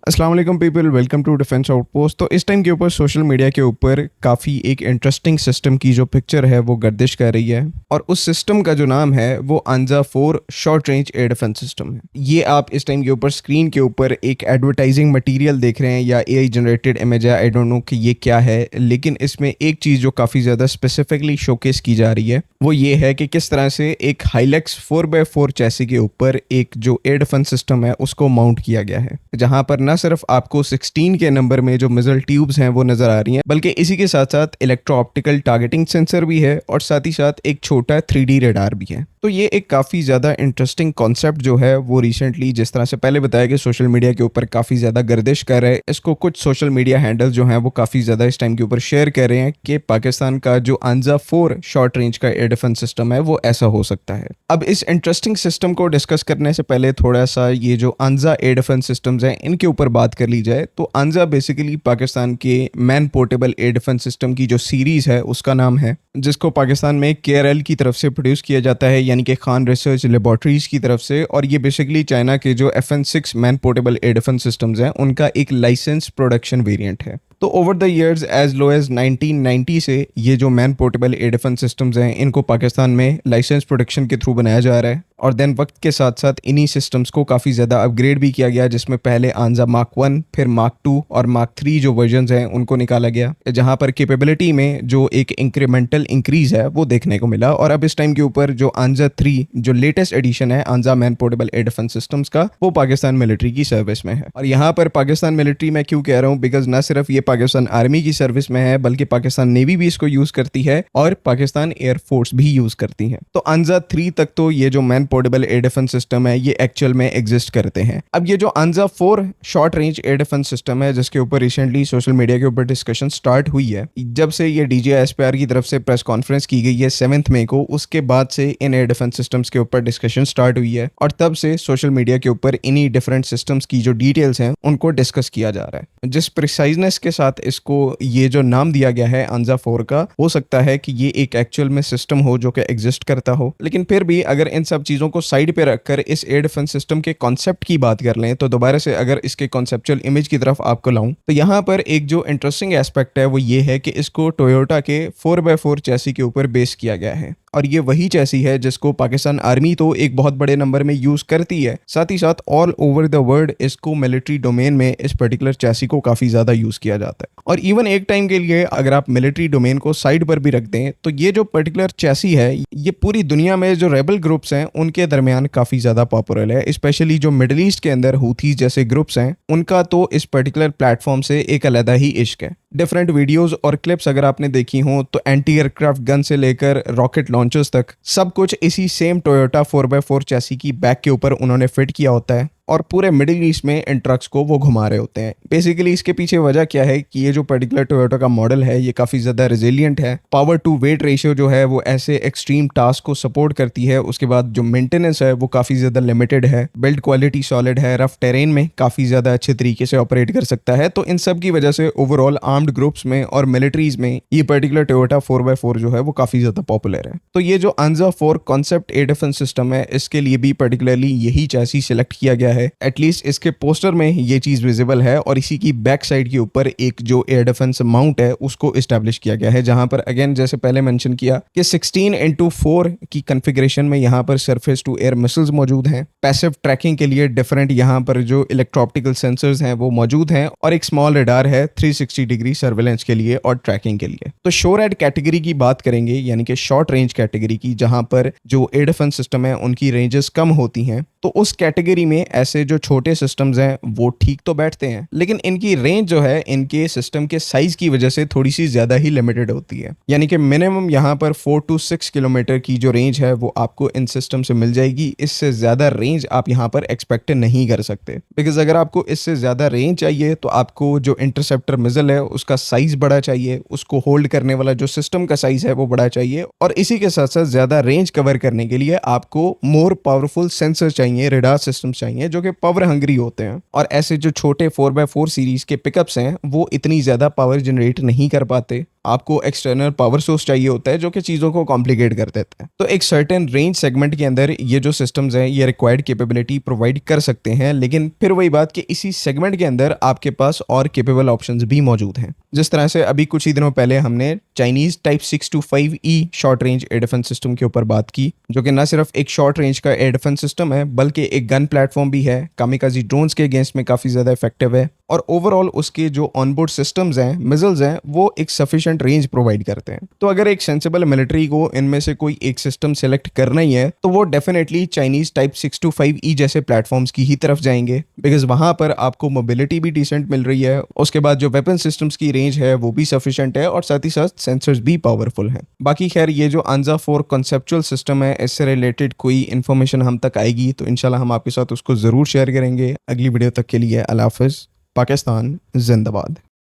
अस्सलाम वालेकुम people, welcome to defence outpost. तो इस टाइम के ऊपर सोशल मीडिया के ऊपर काफ़ी एक इंटरेस्टिंग सिस्टम की जो पिक्चर है वो गर्दिश कर रही है, और उस सिस्टम का जो नाम है वो आंजा 4 short range air defence system है। ये आप इस टाइम के ऊपर स्क्रीन के ऊपर एक एडवर्टाइजिंग मटेरियल देख रहे हैं या एआई जनरेटेड इमेज है, आई डोंट नो कि ये क्या है, लेकिन इसमें एक चीज़ जो काफ़ी ज़्यादा स्पेसिफिकली शोकेस की जा रही है वो ये है कि किस तरह से एक हाइलेक्स 4x4 चैसी के ऊपर एक जो एयर डिफेंस सिस्टम है उसको माउंट किया गया है, जहां पर न सिर्फ आपको 16 के नंबर में जो मिजल ट्यूब्स हैं वो नजर आ रही हैं, बल्कि इसी के साथ साथ इलेक्ट्रो ऑप्टिकल टारगेटिंग सेंसर भी है और साथ ही साथ एक छोटा 3D रेडार भी है। तो ये एक काफ़ी ज़्यादा इंटरेस्टिंग कॉन्सेप्ट जो है वो रिसेंटली, जिस तरह से पहले बताया कि सोशल मीडिया के ऊपर काफ़ी ज़्यादा गर्दिश कर रहे हैं, इसको कुछ सोशल मीडिया हैंडल्स जो हैं वो काफ़ी ज़्यादा इस टाइम के ऊपर शेयर कर रहे हैं कि पाकिस्तान का जो आंजा 4 शॉर्ट रेंज का एयर डिफेंस सिस्टम है वो ऐसा हो सकता है। अब इस इंटरेस्टिंग सिस्टम को डिस्कस करने से पहले थोड़ा सा ये जो आंजा एयर डिफेंस सिस्टम्स हैं इनके ऊपर बात कर ली जाए, तो आंजा बेसिकली पाकिस्तान के man portable air defence system की जो सीरीज़ है उसका नाम है, जिसको पाकिस्तान में KRL की तरफ से प्रोड्यूस किया जाता है, यानी कि खान रिसर्च लेबॉर्ट्रीज की तरफ से। और ये बेसिकली चाइना के जो FN6 man portable air defence systems हैं उनका एक लाइसेंस प्रोडक्शन वेरिएंट है। तो over the years as low as 1990 से ये जो man portable air defence systems हैं इनको पाकिस्तान में लाइसेंस प्रोडक्शन के थ्रू बनाया जा रहा है, और देन वक्त के साथ साथ इन्हीं सिस्टम्स को काफ़ी ज़्यादा अपग्रेड भी किया गया, जिसमें पहले आंजा मार्क 1, फिर मार्क 2 और मार्क 3 जो वर्जन्स हैं उनको निकाला गया, जहां पर कैपेबिलिटी में जो एक इंक्रीमेंटल इंक्रीज है वो देखने को मिला। और अब इस टाइम के ऊपर जो आंजा 3 जो लेटेस्ट एडिशन है Anza man portable air defence systems का, वो पाकिस्तान मिलिट्री की सर्विस में है। और यहाँ पर पाकिस्तान मिलिट्री में क्यों कह रहा हूँ, बिकॉज न सिर्फ ये पाकिस्तान आर्मी की सर्विस में है बल्कि पाकिस्तान नेवी भी इसको यूज करती है और पाकिस्तान एयरफोर्स भी यूज करती है। तो आंजा 3 तक तो ये जो man portable air defence system है ये एक्चुअल में एग्जिस्ट करते हैं। अब ये जो आंजा 4 short range air defence system है, जिसके ऊपर रिसेंटली सोशल मीडिया के ऊपर डिस्कशन स्टार्ट हुई है, जब से ये DJI SPR की तरफ से प्रेस कॉन्फ्रेंस की गई है 7 मई को, उसके बाद से इन एयर डिफेंस सिस्टम्स के ऊपर डिस्कशन स्टार्ट हुई है, और तब से सोशल मीडिया के ऊपर इन्हीं डिफरेंट सिस्टम्स की जो डिटेल्स हैं उनको डिस्कस किया जा रहा है। जिस प्रिसाइजनेस के साथ इसको ये जो नाम दिया गया है आंजा 4 का, हो सकता है कि ये एक एक्चुअल में सिस्टम हो जो कि एग्जिस्ट करता हो, लेकिन फिर भी अगर इन सब चीज़ों को साइड पे रखकर इस एयर डिफेंस सिस्टम के कॉन्सेप्ट की बात कर लें, तो दोबारा से अगर इसके कॉन्सेप्चुअल इमेज की तरफ आपको लाऊं, तो यहाँ पर एक जो इंटरेस्टिंग एस्पेक्ट है वो ये है कि इसको टोयोटा के 4x4 चैसी के ऊपर बेस किया गया है, और ये वही चैसी है जिसको पाकिस्तान आर्मी तो एक बहुत बड़े नंबर में यूज करती है, साथ ही साथ ऑल ओवर द वर्ल्ड इसको मिलिट्री डोमेन में इस पर्टिकुलर चैसी को काफी ज्यादा यूज किया जाता है। और इवन एक टाइम के लिए अगर आप मिलिट्री डोमेन को साइड पर भी रख दें, तो ये जो पर्टिकुलर चैसी है ये पूरी दुनिया में जो रेबल ग्रुप्स हैं उनके दरमियान काफी ज्यादा पॉपुलर है, स्पेशली जो मिडिल ईस्ट के अंदर हूथीज जैसे ग्रुप्स हैं उनका तो इस पर्टिकुलर प्लेटफॉर्म से एक अलग ही इश्क है। डिफरेंट वीडियोस और क्लिप्स अगर आपने देखी हो तो एंटी एयरक्राफ्ट गन से लेकर रॉकेट लॉन्चर्स तक सब कुछ इसी सेम टोयोटा 4x4 चैसी की बैक के ऊपर उन्होंने फिट किया होता है, और पूरे मिडिल ईस्ट में इन ट्रक्स को वो घुमा रहे होते हैं। बेसिकली इसके पीछे वजह क्या है कि ये जो पर्टिकुलर टोयोटा का मॉडल है ये काफ़ी ज़्यादा रेजिलियंट है, पावर टू वेट रेशियो जो है वो ऐसे एक्सट्रीम टास्क को सपोर्ट करती है, उसके बाद जो मेंटेनेंस है वो काफ़ी ज़्यादा लिमिटेड है, बिल्ड क्वालिटी सॉलिड है, रफ टेरेन में काफ़ी ज़्यादा अच्छे तरीके से ऑपरेट कर सकता है। तो इन सब की वजह से ओवरऑल आर्म्ड ग्रुप्स में और मिलिट्रीज में ये पर्टिकुलर टोयोटा 4x4 जो है वो काफ़ी ज़्यादा पॉपुलर है। तो ये जो आंजा 4 कॉन्सेप्ट एयर डिफेंस सिस्टम है इसके लिए भी पर्टिकुलरली यही चैसी सिलेक्ट किया गया है, एटलीस्ट इसके पोस्टर में ये चीज विजिबल है, और इसी की बैक साइड के ऊपर एक जो एयर डिफेंस माउंट है उसको एस्टैब्लिश किया गया है, जहां पर अगेन जैसे पहले मेंशन किया कि 16x4 की कॉन्फ़िगरेशन में यहां पर सरफेस टू एयर मिसाइल्स मौजूद हैं, पैसिव ट्रैकिंग के लिए डिफरेंट यहां पर जो इलेक्ट्रो ऑप्टिकल सेंसर्स हैं वो मौजूद हैं, और एक स्मॉल रडार है 360 डिग्री सर्वेलेंस के लिए और ट्रैकिंग के लिए। तो शोरैड कैटेगरी की बात करेंगे, यानी कि शॉर्ट रेंज कैटेगरी की, जहां पर जो एयर डिफेंस सिस्टम है उनकी रेंजेस कम होती हैं, तो उस कैटेगरी में ऐसे जो छोटे सिस्टम्स हैं वो ठीक तो बैठते हैं, लेकिन इनकी रेंज जो है इनके सिस्टम के साइज की वजह से थोड़ी सी ज्यादा ही लिमिटेड होती है, यानी कि मिनिमम यहाँ पर 4 to 6 किलोमीटर की जो रेंज है वो आपको इन सिस्टम से मिल जाएगी। इससे ज्यादा रेंज आप यहाँ पर एक्सपेक्ट नहीं कर सकते, बिकॉज अगर आपको इससे ज्यादा रेंज चाहिए तो आपको जो इंटरसेप्टर मिसाइल है उसका साइज बड़ा चाहिए, उसको होल्ड करने वाला जो सिस्टम का साइज है वो बड़ा चाहिए, और इसी के साथ साथ ज्यादा रेंज कवर करने के लिए आपको मोर पावरफुल सेंसर चाहिए, रेडार सिस्टम चाहिए जो कि पावर हंग्री होते हैं, और ऐसे जो छोटे 4x4 सीरीज के पिकअप्स हैं वो इतनी ज्यादा पावर जनरेट नहीं कर पाते, आपको एक्सटर्नल पावर सोर्स चाहिए होता है जो कि चीज़ों को कॉम्प्लिकेट कर देता है। तो एक सर्टेन रेंज सेगमेंट के अंदर ये जो सिस्टम्स हैं ये रिक्वायर्ड कैपेबिलिटी प्रोवाइड कर सकते हैं, लेकिन फिर वही बात कि इसी सेगमेंट के अंदर आपके पास और कैपेबल ऑप्शंस भी मौजूद हैं। जिस तरह से अभी कुछ ही दिनों पहले हमने Chinese type 625E short range air defence system के ऊपर बात की, जो कि न सिर्फ एक शॉर्ट रेंज का एयर डिफेंस सिस्टम है बल्कि एक गन प्लेटफॉर्म भी है, कामिकाजी ड्रोन्स के अगेंस्ट में काफ़ी ज़्यादा इफेक्टिव है और ओवरऑल उसके जो ऑनबोर्ड सिस्टम्स हैं, मिसाइल्स हैं, वो एक सफिशिएंट रेंज प्रोवाइड करते हैं। तो अगर एक सेंसिबल मिलिट्री को इनमें से कोई एक सिस्टम सेलेक्ट करना ही है तो वो डेफिनेटली चाइनीज टाइप 625E जैसे प्लेटफॉर्म्स की ही तरफ जाएंगे, बिकॉज वहां पर आपको मोबिलिटी भी डिसेंट मिल रही है, उसके बाद जो वेपन सिस्टम्स की रेंज है वो भी सफिशिएंट है और साथ ही साथ सेंसर्स भी पावरफुल हैं। बाकी खैर ये जो आंजा 4 कॉन्सेप्चुअल सिस्टम है, इससे रिलेटेड कोई इन्फॉर्मेशन हम तक आएगी तो इंशाल्लाह हम आपके साथ उसको ज़रूर शेयर करेंगे। अगली वीडियो तक के लिए अल्लाह हाफ़िज़। पाकिस्तान जिंदाबाद।